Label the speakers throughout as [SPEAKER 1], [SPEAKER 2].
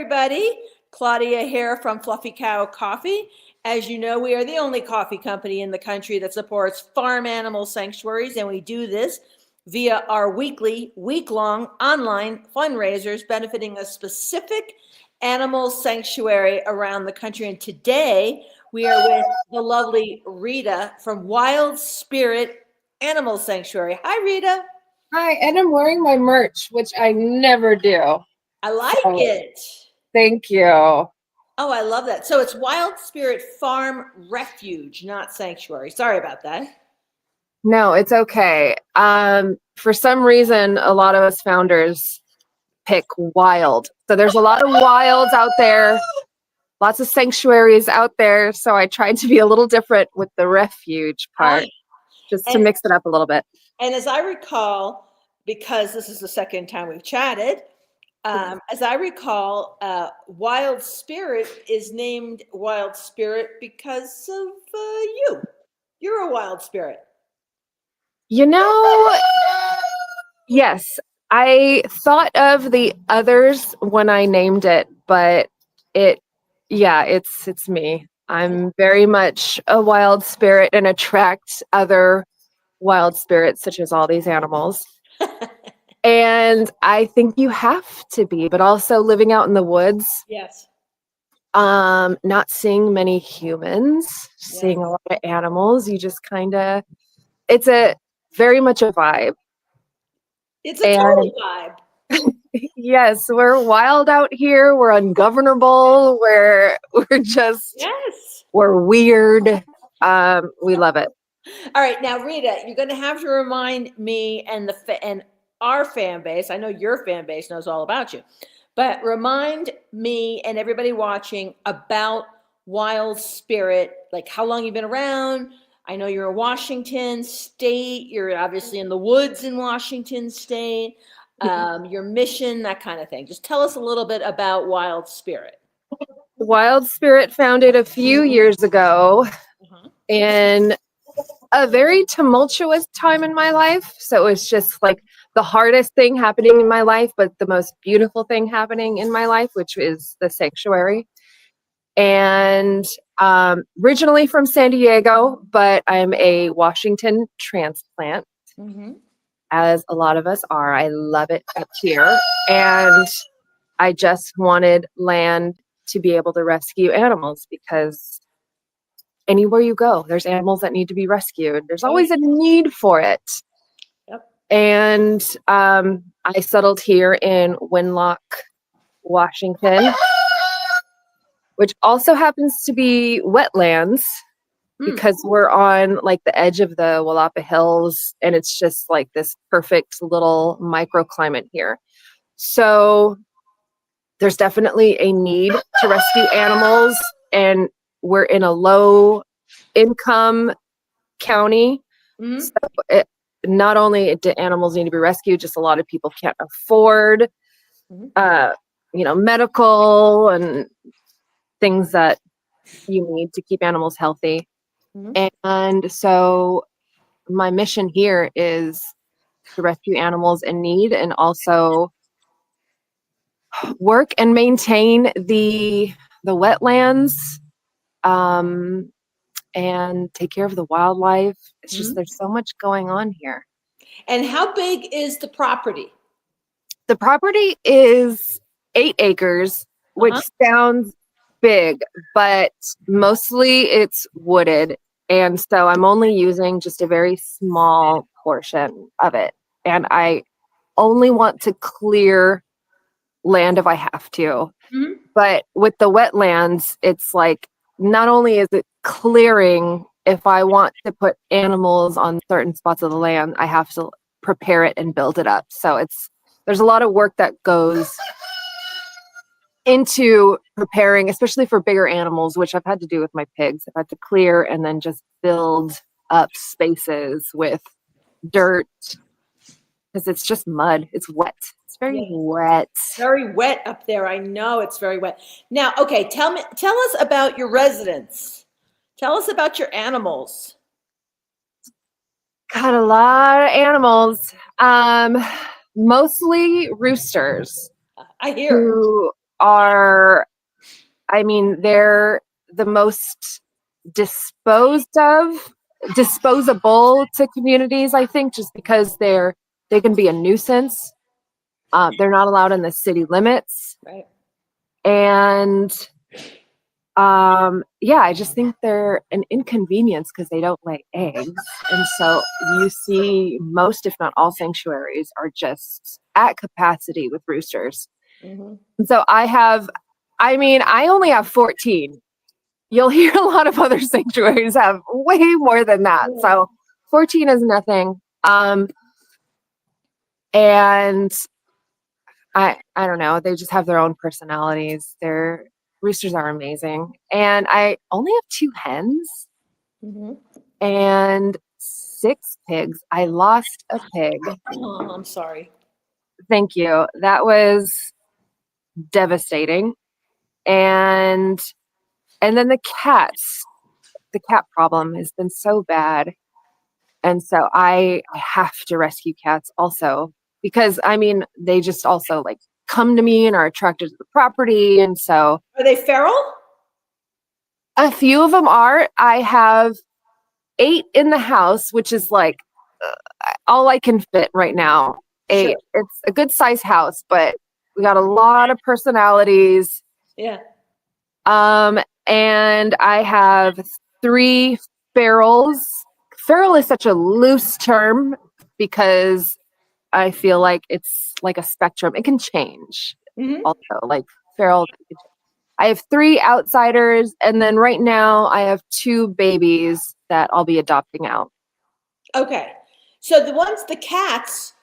[SPEAKER 1] everybody. Claudia here from Fluffy Cow Coffee. As you know, we are the only coffee company in the country that supports farm animal sanctuaries, and we do this via our week-long online fundraisers benefiting a specific animal sanctuary around the country. And today we are with the lovely Rita from Wild Spirit Animal Sanctuary. Hi, Rita.
[SPEAKER 2] Hi, and I'm wearing my merch, which I never do.
[SPEAKER 1] I like it.
[SPEAKER 2] Thank you.
[SPEAKER 1] Oh, I love that. So it's Wild Spirit Farm Refuge, not Sanctuary. Sorry about that.
[SPEAKER 2] No, it's okay. For some reason, a lot of us founders pick wild. So there's a lot of wilds out there, lots of sanctuaries out there. So I tried to be a little different with the refuge part, just to mix it up a little bit.
[SPEAKER 1] And as I recall, because this is the second time we've chatted, as I recall, Wild Spirit is named Wild Spirit because of you. You're a wild spirit.
[SPEAKER 2] You know, yes, I thought of the others when I named it, but it's me. I'm very much a wild spirit and attract other wild spirits, such as all these animals. And I think you have to be, but also living out in the woods.
[SPEAKER 1] Yes.
[SPEAKER 2] Not seeing many humans, seeing a lot of animals. You just it's very much a vibe.
[SPEAKER 1] It's a total vibe.
[SPEAKER 2] Yes, we're wild out here. We're ungovernable. We're weird. We love it.
[SPEAKER 1] All right, now Rita, you're going to have to remind me and our fan base. I know your fan base knows all about you, but remind me and everybody watching about Wild Spirit. Like how long you've been around. I know you're in Washington State. You're obviously in the woods in Washington State. Your mission, that kind of thing. Just tell us a little bit about Wild Spirit.
[SPEAKER 2] Wild Spirit founded a few years ago in a very tumultuous time in my life. So it was just like the hardest thing happening in my life, but the most beautiful thing happening in my life, which is the sanctuary. And originally from San Diego, but I'm a Washington transplant, as a lot of us are. I love it up here. And I just wanted land to be able to rescue animals because anywhere you go, there's animals that need to be rescued. There's always a need for it.
[SPEAKER 1] Yep.
[SPEAKER 2] And I settled here in Winlock, Washington, which also happens to be wetlands because we're on like the edge of the Walapa Hills, and it's just like this perfect little microclimate here. So there's definitely a need to rescue animals, and we're in a low income county. So not only do animals need to be rescued, just a lot of people can't afford, medical and things that you need to keep animals healthy. And so my mission here is to rescue animals in need and also work and maintain the wetlands, and take care of the wildlife. It's just there's so much going on here.
[SPEAKER 1] And how big is the property?
[SPEAKER 2] The property is 8 acres, which sounds big, but mostly it's wooded. And so I'm only using just a very small portion of it. And I only want to clear land if I have to. But with the wetlands, it's like, not only is it clearing, if I want to put animals on certain spots of the land, I have to prepare it and build it up. So there's a lot of work that goes into preparing, especially for bigger animals, which I've had to do with my pigs. I've had to clear and then just build up spaces with dirt because it's just mud. It's wet. It's very wet.
[SPEAKER 1] Very wet up there. I know it's very wet. Now, okay, tell us about your residents. Tell us about your animals.
[SPEAKER 2] Got a lot of animals. Mostly roosters.
[SPEAKER 1] I hear.
[SPEAKER 2] are, I mean, they're the most disposable to communities, I think, just because they can be a nuisance. They're not allowed in the city limits.
[SPEAKER 1] Right.
[SPEAKER 2] And yeah, I just think they're an inconvenience because they don't lay eggs. And so you see most, if not all, sanctuaries are just at capacity with roosters.
[SPEAKER 1] Mm-hmm.
[SPEAKER 2] And so I only have 14. You'll hear a lot of other sanctuaries have way more than that.
[SPEAKER 1] Yeah.
[SPEAKER 2] So 14 is nothing. And I don't know. They just have their own personalities. Their roosters are amazing. And I only have 2 hens
[SPEAKER 1] Mm-hmm.
[SPEAKER 2] and 6 pigs. I lost a pig.
[SPEAKER 1] Oh, I'm sorry.
[SPEAKER 2] Thank you. That was devastating. And then the cats. The cat problem has been so bad. And so I have to rescue cats also because I mean, they just also like come to me and are attracted to the property. And so
[SPEAKER 1] Are they feral?
[SPEAKER 2] a few of them are. I have 8 in the house, which is like all I can fit right now. 8.
[SPEAKER 1] Sure.
[SPEAKER 2] It's a good size house, but we got a lot of personalities.
[SPEAKER 1] Yeah.
[SPEAKER 2] And I have 3 ferals. Feral is such a loose term because I feel like it's like a spectrum. It can change.
[SPEAKER 1] Mm-hmm.
[SPEAKER 2] Also, like feral. I have 3 outsiders, and then right now I have 2 babies that I'll be adopting out.
[SPEAKER 1] Okay. So the cats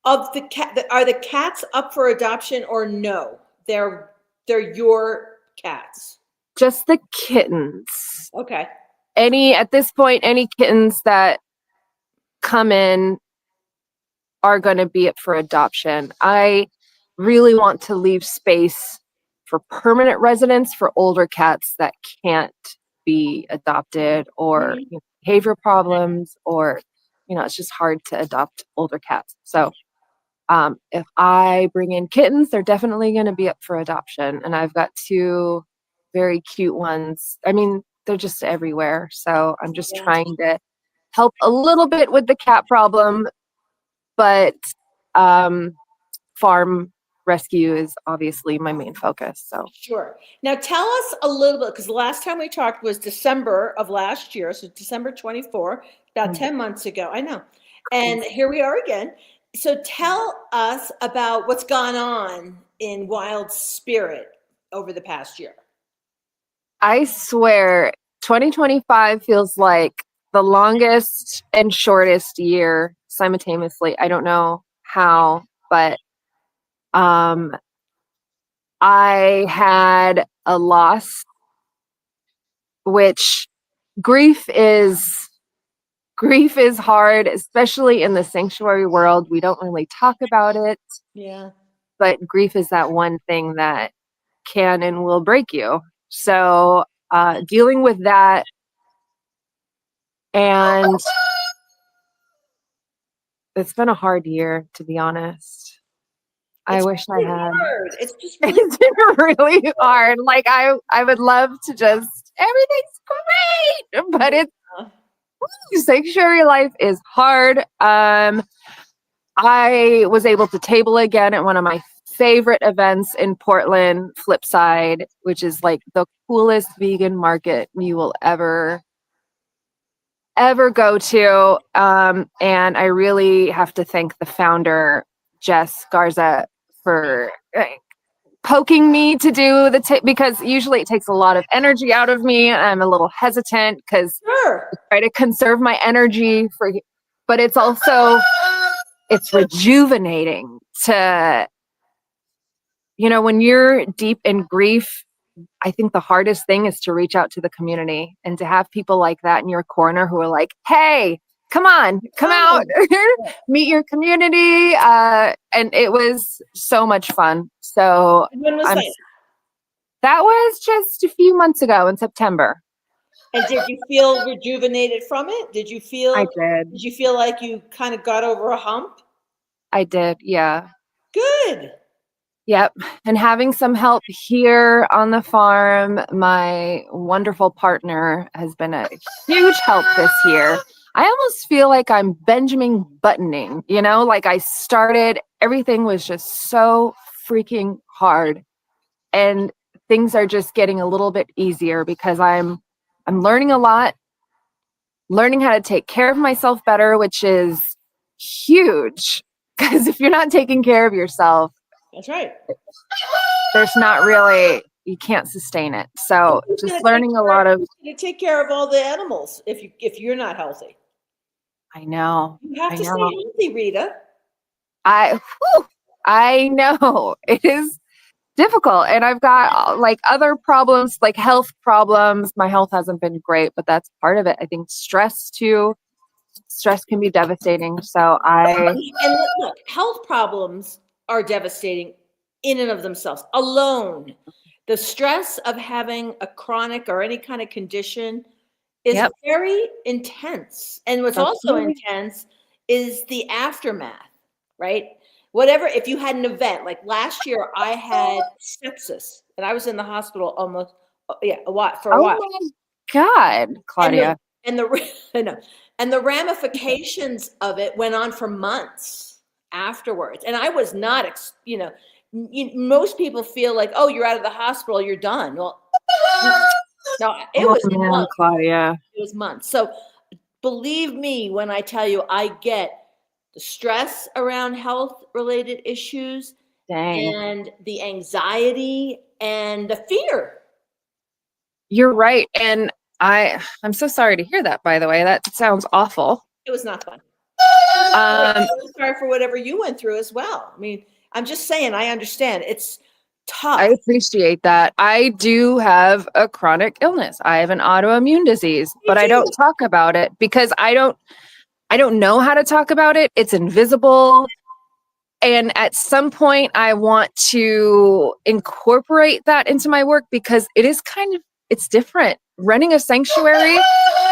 [SPEAKER 1] of the cat, are the cats up for adoption or no? They're your cats.
[SPEAKER 2] Just the kittens.
[SPEAKER 1] Okay.
[SPEAKER 2] At this point, any kittens that come in are going to be up for adoption. I really want to leave space for permanent residents for older cats that can't be adopted or behavior problems or it's just hard to adopt older cats. So if I bring in kittens, they're definitely going to be up for adoption. And I've got 2 very cute ones. I mean, they're just everywhere. So I'm just trying to help a little bit with the cat problem, but farm rescue is obviously my main focus. So
[SPEAKER 1] sure. Now tell us a little bit, because the last time we talked was December of last year, so December 24, about 10 months ago. I know. And here we are again. So tell us about what's gone on in Wild Spirit over the past year.
[SPEAKER 2] I swear 2025 feels like the longest and shortest year simultaneously. I don't know how, but I had a loss, which grief is hard, especially in the sanctuary world. We don't really talk about it.
[SPEAKER 1] Yeah.
[SPEAKER 2] But grief is that one thing that can and will break you. So dealing with that, and it's been a hard year, to be honest. I wish I had.
[SPEAKER 1] Hard. It's just really
[SPEAKER 2] It's been really hard. Like I would love to just everything's great, but it's sanctuary life is hard. I was able to table again at one of my favorite events in Portland, Flipside, which is like the coolest vegan market you will ever go to. And I really have to thank the founder, Jess Garza, for poking me to do because usually it takes a lot of energy out of me. I'm a little hesitant because I try to conserve my energy but it's also it's rejuvenating to when you're deep in grief. I think the hardest thing is to reach out to the community and to have people like that in your corner who are like, hey, come on, come out, meet your community. And it was so much fun. So
[SPEAKER 1] when was that?
[SPEAKER 2] That was just a few months ago in September.
[SPEAKER 1] And did you feel rejuvenated from it? Did you feel like you kind of got over a hump?
[SPEAKER 2] I did, yeah.
[SPEAKER 1] Good.
[SPEAKER 2] Yep. And having some help here on the farm, my wonderful partner has been a huge help this year. I almost feel like I'm Benjamin buttoning, like I started, everything was just so freaking hard. And things are just getting a little bit easier because I'm learning a lot, learning how to take care of myself better, which is huge. Because if you're not taking care of yourself,
[SPEAKER 1] That's right.
[SPEAKER 2] there's not really, you can't sustain it. So just learning a lot of,
[SPEAKER 1] you take care of all the animals if you're not healthy.
[SPEAKER 2] I know.
[SPEAKER 1] You have to stay healthy, Rita.
[SPEAKER 2] I know it is difficult. And I've got like other problems, like health problems. My health hasn't been great, but that's part of it. I think stress too. Stress can be devastating. So
[SPEAKER 1] and look, health problems are devastating in and of themselves alone. The stress of having a chronic or any kind of condition is very intense. And what's also intense is the aftermath, right? Whatever, if you had an event, like last year, I had sepsis and I was in the hospital almost, for a while.
[SPEAKER 2] Oh my God, Claudia.
[SPEAKER 1] And the ramifications of it went on for months afterwards. And I was not, most people feel like, oh, you're out of the hospital, you're done. Well, no, it was months.
[SPEAKER 2] Claudia.
[SPEAKER 1] It was months. So believe me when I tell you, I get the stress around health related issues and the anxiety and the fear.
[SPEAKER 2] You're right. And I'm so sorry to hear that, by the way. That sounds awful.
[SPEAKER 1] It was not fun. I'm sorry for whatever you went through as well. I mean, I'm just saying, I understand. It's tough.
[SPEAKER 2] I appreciate that. I do have a chronic illness. I have an autoimmune disease, but I don't talk about it because I don't know how to talk about it. It's invisible. And at some point I want to incorporate that into my work because it is it's different. Running a sanctuary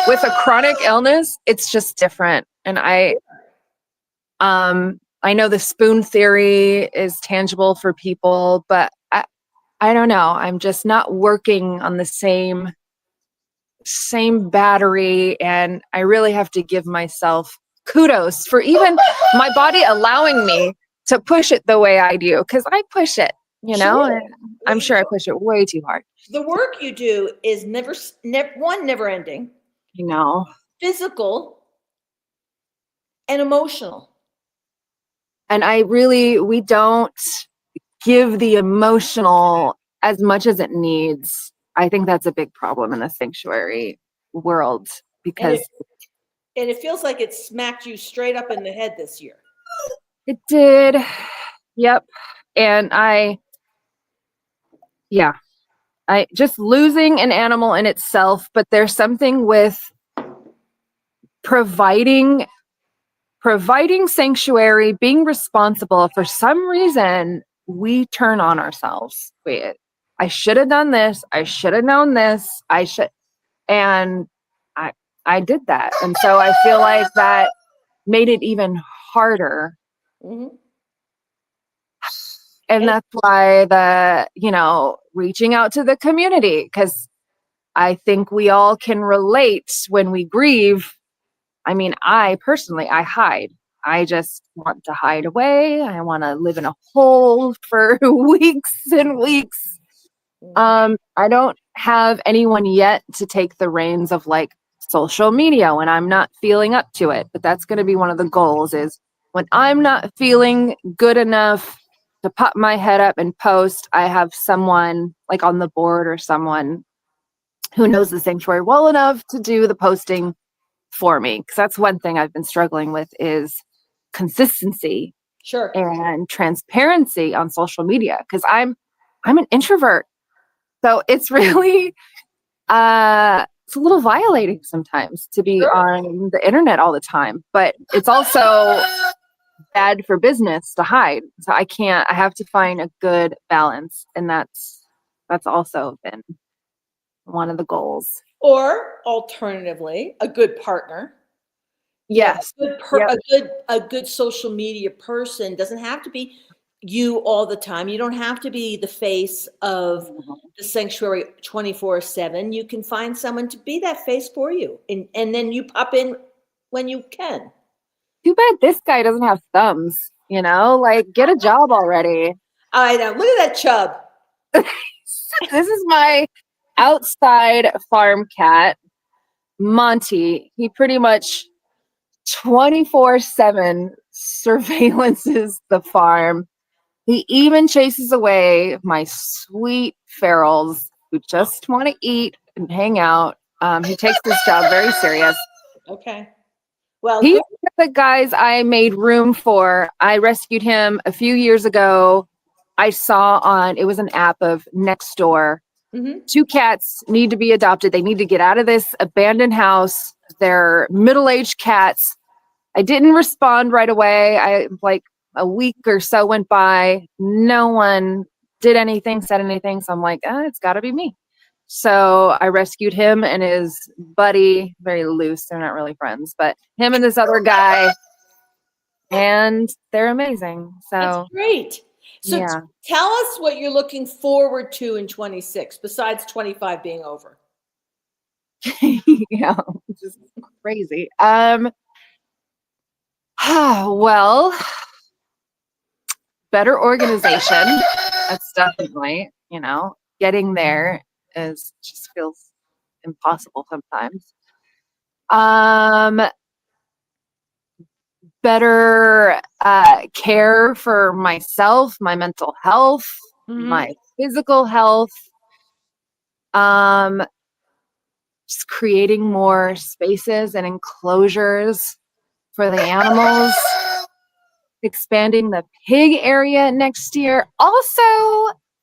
[SPEAKER 2] with a chronic illness, it's just different. And I know the spoon theory is tangible for people, but I don't know. I'm just not working on the same battery. And I really have to give myself kudos for even my body allowing me to push it the way I do. Cause I push it,
[SPEAKER 1] Sure.
[SPEAKER 2] I'm sure I push it way too hard.
[SPEAKER 1] The work you do is never ending. Physical and emotional.
[SPEAKER 2] And we don't give the emotional as much as it needs. I think that's a big problem in the sanctuary world because
[SPEAKER 1] and it feels like it smacked you straight up in the head this year.
[SPEAKER 2] It did. Yep. And I just losing an animal in itself, but there's something with providing sanctuary, being responsible. For some reason, we turn on ourselves. I should have done this. I should have known this. And I did that. And so I feel like that made it even harder.
[SPEAKER 1] Mm-hmm.
[SPEAKER 2] And that's why reaching out to the community, because I think we all can relate when we grieve. I mean, I personally hide. I just want to hide away. I want to live in a hole for weeks and weeks. I don't have anyone yet to take the reins of like social media when I'm not feeling up to it. But that's going to be one of the goals, is when I'm not feeling good enough to pop my head up and post, I have someone like on the board or someone who knows the sanctuary well enough to do the posting for me. Because that's one thing I've been struggling with, is consistency.
[SPEAKER 1] Sure.
[SPEAKER 2] And transparency on social media, because I'm an introvert. So it's really it's a little violating sometimes to be on the internet all the time, but it's also bad for business to hide. So I have to find a good balance. And that's also been one of the goals.
[SPEAKER 1] Or alternatively, a good partner.
[SPEAKER 2] Yes.
[SPEAKER 1] A good social media person doesn't have to be, you all the time. You don't have to be the face of the sanctuary 24/7. You can find someone to be that face for you. And then you pop in when you can.
[SPEAKER 2] Too bad this guy doesn't have thumbs, you know? Like, get a job already.
[SPEAKER 1] I know. Look at that chub.
[SPEAKER 2] This is my outside farm cat, Monty. He pretty much 24/7 surveillances the farm. He even chases away my sweet ferals who just want to eat and hang out. He takes this job very serious.
[SPEAKER 1] Okay. Well,
[SPEAKER 2] He's one of the guys I made room for. I rescued him a few years ago. I saw it was an app of Nextdoor.
[SPEAKER 1] mm-hmm.
[SPEAKER 2] 2 cats need to be adopted. They need to get out of this abandoned house. They're middle-aged cats. I didn't respond right away. A week or so went by. No one did anything, said anything. So I'm like, it's got to be me. So I rescued him and his buddy, very loose. They're not really friends, but him and this other guy, and they're amazing. So
[SPEAKER 1] that's great. So
[SPEAKER 2] yeah.
[SPEAKER 1] Tell us what you're looking forward to in 26, besides 25 being over.
[SPEAKER 2] Yeah, just crazy. Well, better organization. That's definitely, getting there just feels impossible sometimes. Better care for myself, my mental health, my physical health. Just creating more spaces and enclosures for the animals. Expanding the pig area next year. Also,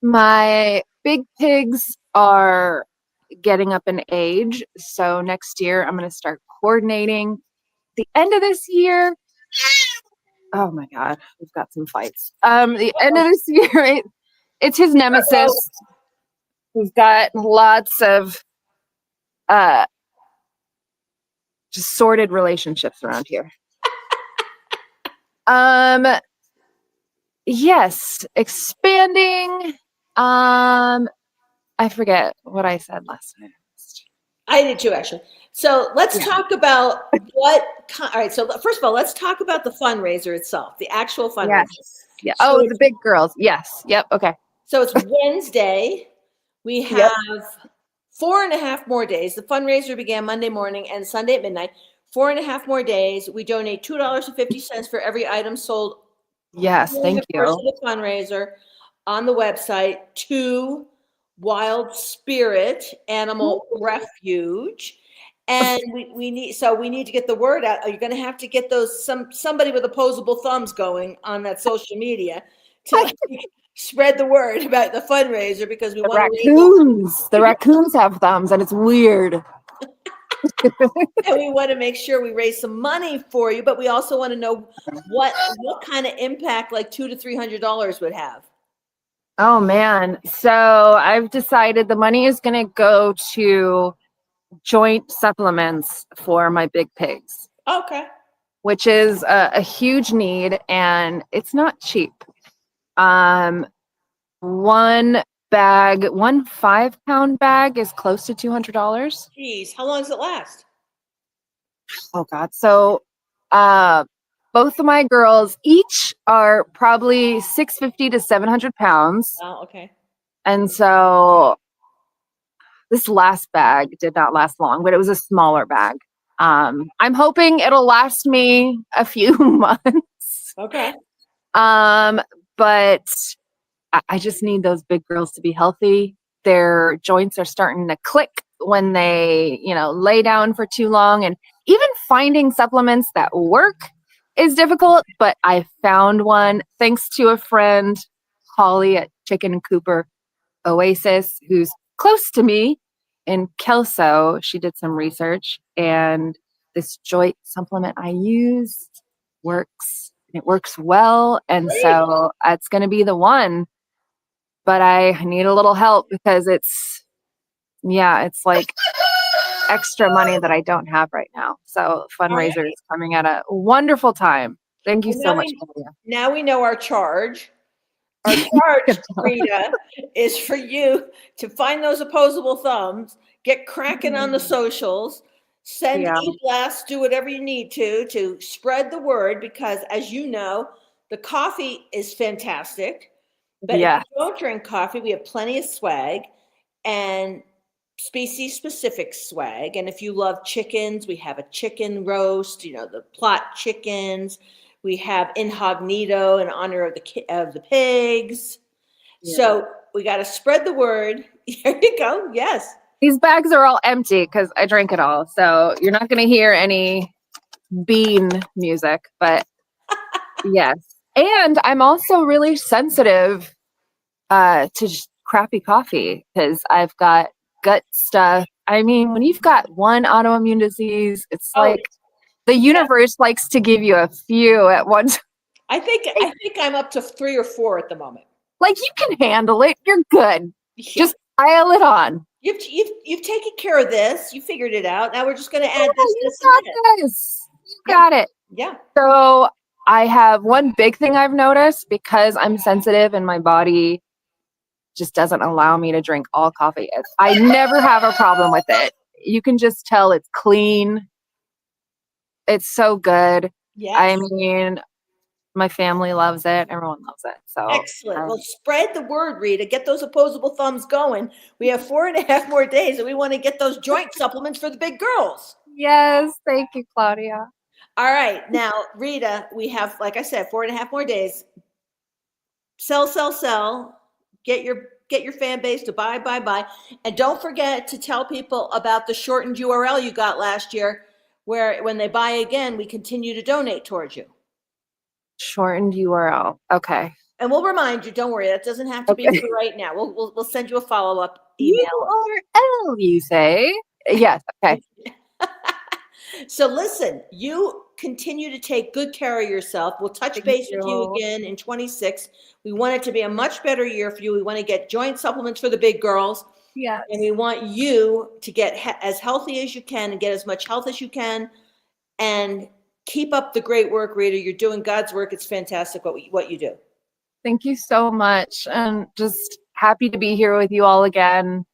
[SPEAKER 2] my big pigs are getting up in age. So next year, I'm going to start coordinating. The end of this year, oh my God, we've got some fights. The end of this year, it's his nemesis. We've got lots of just sordid relationships around here. Yes, expanding. I forget what I said last time.
[SPEAKER 1] I did too, actually. So let's talk about all right. So first of all, let's talk about the fundraiser itself, the actual fundraiser.
[SPEAKER 2] Yes. Yeah. So the big girls. Yes. Yep. Okay.
[SPEAKER 1] So it's Wednesday. We have 4.5 more days. The fundraiser began Monday morning and Sunday at midnight. 4.5 more days. We donate $2.50 for every item sold.
[SPEAKER 2] Yes, thank you.
[SPEAKER 1] Of the fundraiser on the website to Wild Spirit Animal Refuge. And we need to get the word out. You're going to have to get somebody with opposable thumbs going on that social media to spread the word about the fundraiser, because we want
[SPEAKER 2] the raccoons have thumbs and it's weird.
[SPEAKER 1] And we want to make sure we raise some money for you, but we also want to know what kind of impact like $200 to $300 would have.
[SPEAKER 2] Oh man. So I've decided the money is going to go to joint supplements for my big pigs.
[SPEAKER 1] Okay.
[SPEAKER 2] Which is a huge need, and it's not cheap. One 5-pound bag is close to $200.
[SPEAKER 1] Jeez, how long does it last?
[SPEAKER 2] Oh God. So both of my girls each are probably 650 to 700 pounds.
[SPEAKER 1] Oh, okay.
[SPEAKER 2] And so this last bag did not last long, but it was a smaller bag. I'm hoping it'll last me a few months.
[SPEAKER 1] Okay.
[SPEAKER 2] But I just need those big girls to be healthy. Their joints are starting to click when they, lay down for too long. And even finding supplements that work is difficult, but I found one thanks to a friend, Holly at Chicken and Cooper Oasis, who's close to me in Kelso. She did some research, and this joint supplement I use works. It works well. And so it's going to be the one. But I need a little help because it's like extra money that I don't have right now. So fundraiser is coming at a wonderful time. Thank you so much, Maria.
[SPEAKER 1] Now we know our charge. Our charge, Rita, is for you to find those opposable thumbs, get cracking on the socials, send
[SPEAKER 2] Yeah.
[SPEAKER 1] e-blasts, do whatever you need to spread the word, because as you know, the coffee is fantastic. But if
[SPEAKER 2] Yeah.
[SPEAKER 1] you don't drink coffee, we have plenty of swag and species specific swag. And if you love chickens, we have a chicken roast, the plot chickens. We have incognito in honor of the pigs.
[SPEAKER 2] Yeah.
[SPEAKER 1] So we got to spread the word. There you go. Yes.
[SPEAKER 2] These bags are all empty because I drank it all. So you're not going to hear any bean music, but yes. And I'm also really sensitive to crappy coffee because I've got gut stuff. I mean, when you've got one autoimmune disease, it's
[SPEAKER 1] Oh,
[SPEAKER 2] like the universe likes to give you a few at once.
[SPEAKER 1] I think I'm up to 3 or 4 at the moment.
[SPEAKER 2] Like you can handle it. You're good.
[SPEAKER 1] Yeah.
[SPEAKER 2] Just pile it on.
[SPEAKER 1] You've taken care of this. You figured it out. Now we're just going to add this,
[SPEAKER 2] You
[SPEAKER 1] this,
[SPEAKER 2] got
[SPEAKER 1] and this.
[SPEAKER 2] this. You got it.
[SPEAKER 1] Yeah.
[SPEAKER 2] So I have one big thing I've noticed because I'm sensitive and my body just doesn't allow me to drink all coffee. I never have a problem with it. You can just tell it's clean. It's so good.
[SPEAKER 1] Yes.
[SPEAKER 2] I mean, my family loves it. Everyone loves it. So
[SPEAKER 1] Excellent. Well, spread the word, Rita. Get those opposable thumbs going. We have 4.5 more days, and we want to get those joint supplements for the big girls.
[SPEAKER 2] yes, thank you, Claudia.
[SPEAKER 1] All right. Now, Rita, we have, like I said, 4.5 more days. Sell, sell, sell. Get your fan base to buy. And don't forget to tell people about the shortened URL you got last year, where when they buy again, we continue to donate towards you.
[SPEAKER 2] Shortened URL. Okay.
[SPEAKER 1] And we'll remind you, don't worry, that doesn't have to be for right now. We'll send you a follow-up email.
[SPEAKER 2] URL, you say? Yes. Okay.
[SPEAKER 1] So listen, you continue to take good care of yourself. We'll touch base with you again in 26. We want it to be a much better year for you. We want to get joint supplements for the big girls.
[SPEAKER 2] Yes.
[SPEAKER 1] And we want you to get as healthy as you can and get as much health as you can. And keep up the great work, Rita. You're doing God's work. It's fantastic what you do.
[SPEAKER 2] Thank you so much. And just happy to be here with you all again.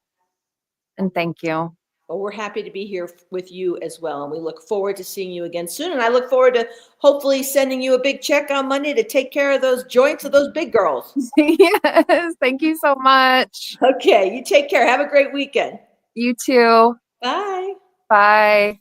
[SPEAKER 2] And thank you.
[SPEAKER 1] Well, we're happy to be here with you as well. And we look forward to seeing you again soon. And I look forward to hopefully sending you a big check on Monday to take care of those joints of those big girls.
[SPEAKER 2] Yes. Thank you so much.
[SPEAKER 1] Okay. You take care. Have a great weekend.
[SPEAKER 2] You too.
[SPEAKER 1] Bye.
[SPEAKER 2] Bye.